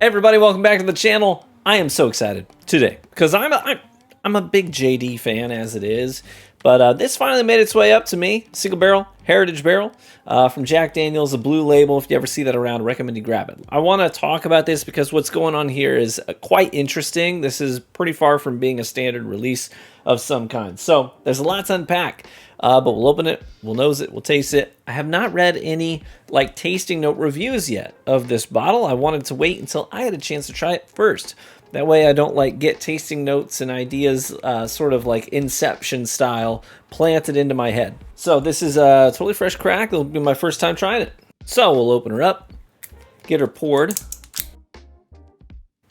Everybody, welcome back to the channel. I am so excited today because I'm a big JD fan as it is, but this finally made its way up to me. Single barrel, heritage barrel from Jack Daniel's, a blue label. If you ever see that around, I recommend you grab it. I want to talk about this because what's going on here is quite interesting. This is pretty far from being a standard release of some kind. So there's a lot to unpack, but we'll open it, we'll nose it, we'll taste it. I have not read any like tasting note reviews yet of this bottle. I wanted to wait until I had a chance to try it first. That way I don't like get tasting notes and ideas sort of like Inception style planted into my head. So this is a totally fresh crack. It'll be my first time trying it. So we'll open her up, get her poured.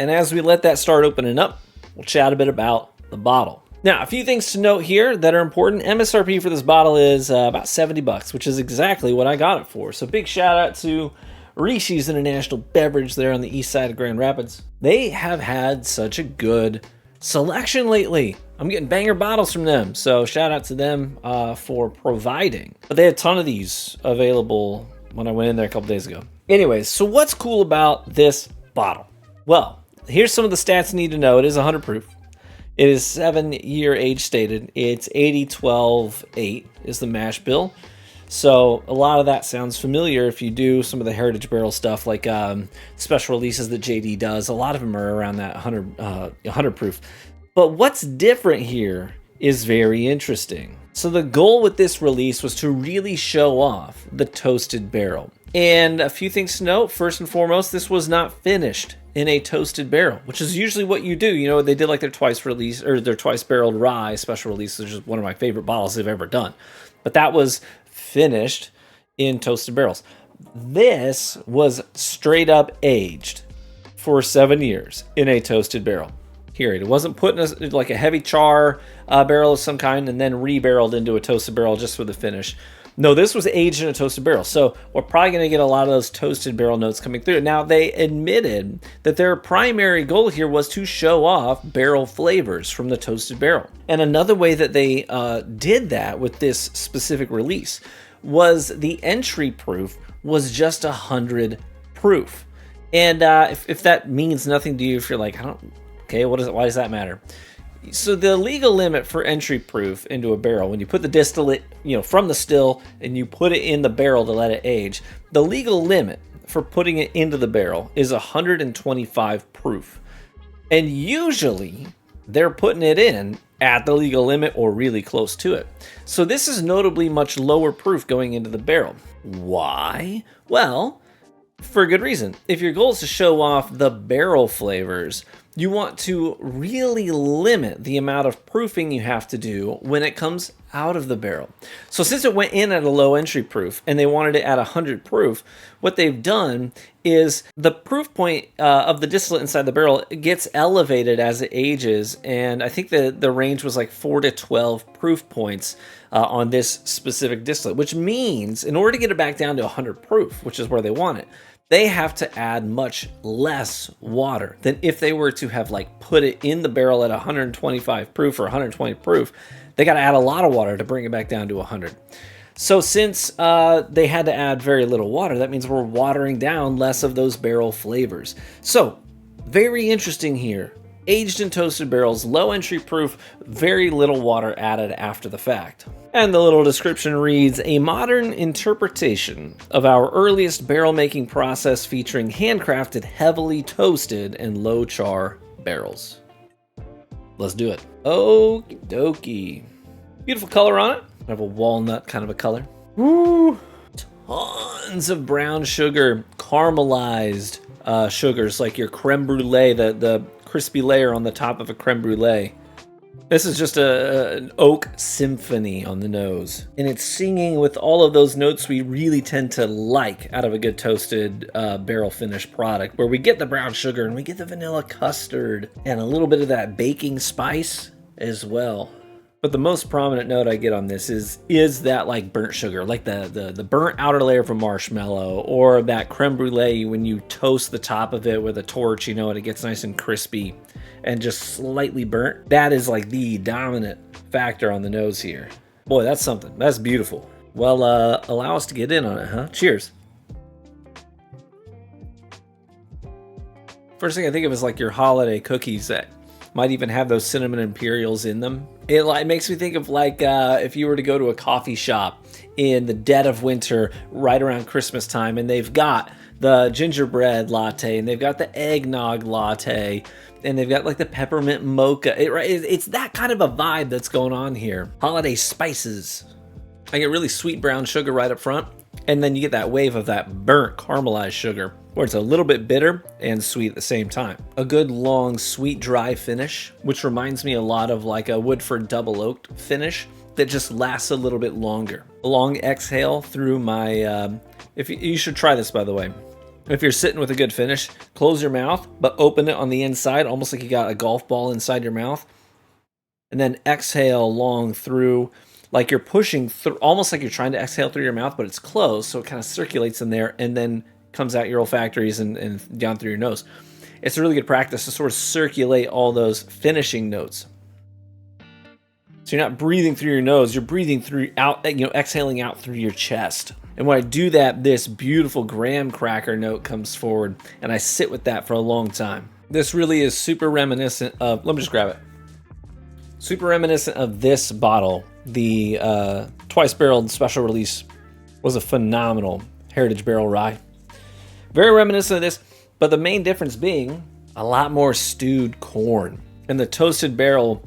And as we let that start opening up, we'll chat a bit about the bottle. Now, a few things to note here that are important. MSRP for this bottle is about 70 bucks, which is exactly what I got it for. So big shout out to Rishi's International Beverage there on the east side of Grand Rapids. They have had such a good selection lately. I'm getting banger bottles from them, so shout out to them for providing. But they had a ton of these available when I went in there a couple days ago. Anyways, so what's cool about this bottle? Well, here's some of the stats you need to know. It is 100 proof. It is 7-year age stated. It's 80-12-8 is the mash bill. So a lot of that sounds familiar if you do some of the heritage barrel stuff, like special releases that JD does. A lot of them are around that 100 proof. But what's different here is very interesting. So the goal with this release was to really show off the toasted barrel. And a few things to note. First and foremost, this was not finished in a toasted barrel, which is usually what you do. You know, they did like their twice barreled rye special release, which is one of my favorite bottles they've ever done. But that was finished in toasted barrels. This was straight up aged for 7 years in a toasted barrel. Period. It wasn't put in like a heavy char barrel of some kind and then re-barreled into a toasted barrel just for the finish. No, this was aged in a toasted barrel. So we're probably going to get a lot of those toasted barrel notes coming through. Now, they admitted that their primary goal here was to show off barrel flavors from the toasted barrel. And another way that they did that with this specific release was the entry proof was just 100 proof. And if that means nothing to you, if you're like, okay, why does that matter? So the legal limit for entry proof into a barrel, when you put the distillate, from the still and you put it in the barrel to let it age, the legal limit for putting it into the barrel is 125 proof. And usually they're putting it in at the legal limit or really close to it. So this is notably much lower proof going into the barrel. Why? Well, for a good reason. If your goal is to show off the barrel flavors, you want to really limit the amount of proofing you have to do when it comes out of the barrel. So since it went in at a low entry proof and they wanted it at 100 proof, what they've done is the proof point of the distillate inside the barrel gets elevated as it ages. And I think the range was like 4 to 12 proof points on this specific distillate, which means in order to get it back down to 100 proof, which is where they want it, they have to add much less water than if they were to have like put it in the barrel at 125 proof or 120 proof. They got to add a lot of water to bring it back down to 100. So since they had to add very little water, that means we're watering down less of those barrel flavors. So very interesting here. Aged in toasted barrels, low entry proof, very little water added after the fact. And the little description reads, a modern interpretation of our earliest barrel making process featuring handcrafted, heavily toasted, and low char barrels. Let's do it. Okie dokie. Beautiful color on it. I have a walnut kind of a color. Woo! Tons of brown sugar, caramelized sugars like your creme brulee, the crispy layer on the top of a creme brulee. This is just an oak symphony on the nose. And it's singing with all of those notes we really tend to like out of a good toasted barrel finished product, where we get the brown sugar and we get the vanilla custard and a little bit of that baking spice as well. But the most prominent note I get on this is that like burnt sugar, like the burnt outer layer of a marshmallow, or that creme brulee when you toast the top of it with a torch, and it gets nice and crispy and just slightly burnt. That is like the dominant factor on the nose here. Boy, that's something. That's beautiful. Well, allow us to get in on it, huh? Cheers. First thing I think of is like your holiday cookies that might even have those cinnamon imperials in them. It makes me think of like if you were to go to a coffee shop in the dead of winter right around Christmas time, and they've got the gingerbread latte, and they've got the eggnog latte, and they've got like the peppermint mocha. It's that kind of a vibe that's going on here. Holiday spices. I get really sweet brown sugar right up front, and then you get that wave of that burnt caramelized sugar, where it's a little bit bitter and sweet at the same time. A good long sweet dry finish, which reminds me a lot of like a Woodford double oaked finish that just lasts a little bit longer. A long exhale through my, you should try this, by the way. If you're sitting with a good finish, close your mouth, but open it on the inside, almost like you got a golf ball inside your mouth. And then exhale long through, like you're pushing through, almost like you're trying to exhale through your mouth, but it's closed, so it kind of circulates in there and then comes out your olfactories and down through your nose. It's a really good practice to sort of circulate all those finishing notes. So you're not breathing through your nose, you're breathing through out, exhaling out through your chest. And when I do that, this beautiful graham cracker note comes forward, and I sit with that for a long time. This really is super reminiscent of, let me just grab it. Super reminiscent of this bottle. The twice barreled special release was a phenomenal Heritage Barrel Rye. Very reminiscent of this, but the main difference being a lot more stewed corn. And the toasted barrel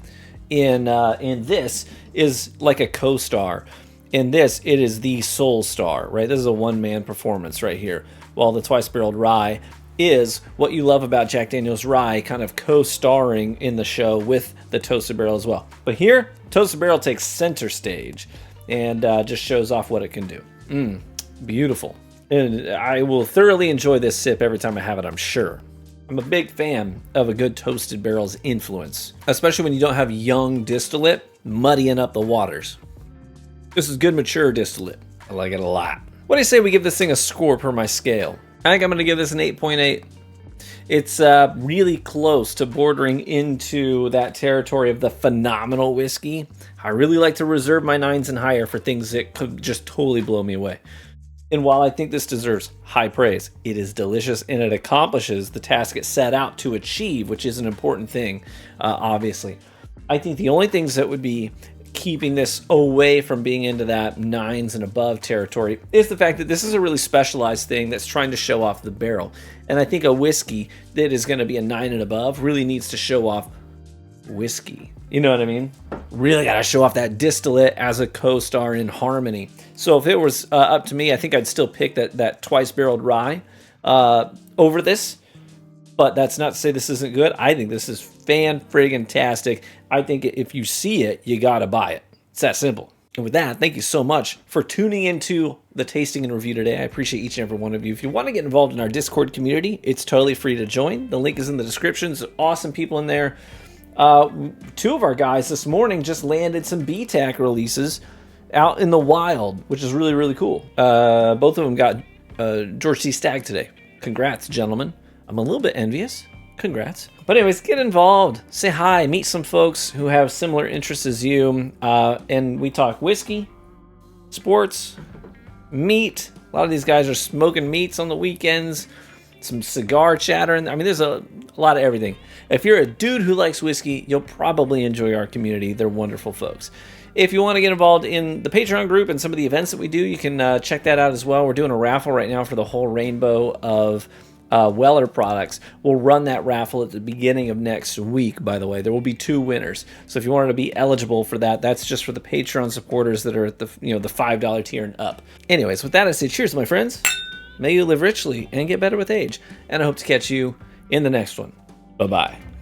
in this is like a co-star. In this, it is the sole star, right? This is a one-man performance right here. While the twice-barreled rye is what you love about Jack Daniel's Rye, kind of co-starring in the show with the toasted barrel as well. But here, toasted barrel takes center stage and just shows off what it can do. Beautiful. And I will thoroughly enjoy this sip every time I have it, I'm sure. I'm a big fan of a good toasted barrel's influence, especially when you don't have young distillate muddying up the waters. This is good mature distillate. I like it a lot. What do you say we give this thing a score per my scale? I think I'm going to give this an 8.8. It's really close to bordering into that territory of the phenomenal whiskey. I really like to reserve my 9s and higher for things that could just totally blow me away. And while I think this deserves high praise, it is delicious and it accomplishes the task it set out to achieve, which is an important thing, obviously. I think the only things that would be keeping this away from being into that 9s and above territory is the fact that this is a really specialized thing that's trying to show off the barrel. And I think a whiskey that is going to be a 9 and above really needs to show off whiskey. You know what I mean? Really got to show off that distillate as a co-star in harmony. So if it was up to me, I think I'd still pick that twice-barreled rye over this. But that's not to say this isn't good. I think this is fan-friggin-tastic. I think if you see it, you gotta buy it. It's that simple. And with that, thank you so much for tuning into the tasting and review today. I appreciate each and every one of you. If you want to get involved in our Discord community, it's totally free to join. The link is in the description. There's awesome people in there. 2 of our guys this morning just landed some BTAC releases out in the wild, which is really, really cool. Both of them got George C. Stagg today. Congrats, gentlemen. I'm a little bit envious. Congrats. But anyways, get involved. Say hi. Meet some folks who have similar interests as you. And we talk whiskey, sports, meat. A lot of these guys are smoking meats on the weekends. Some cigar chattering. I mean, there's a lot of everything. If you're a dude who likes whiskey, you'll probably enjoy our community. They're wonderful folks. If you want to get involved in the Patreon group and some of the events that we do, you can check that out as well. We're doing a raffle right now for the whole rainbow of Weller products. We'll run that raffle at the beginning of next week, by the way. There will be 2 winners. So if you wanted to be eligible for that, that's just for the Patreon supporters that are at the the $5 tier and up. Anyways, with that, I say cheers, my friends. May you live richly and get better with age. And I hope to catch you in the next one. Bye-bye.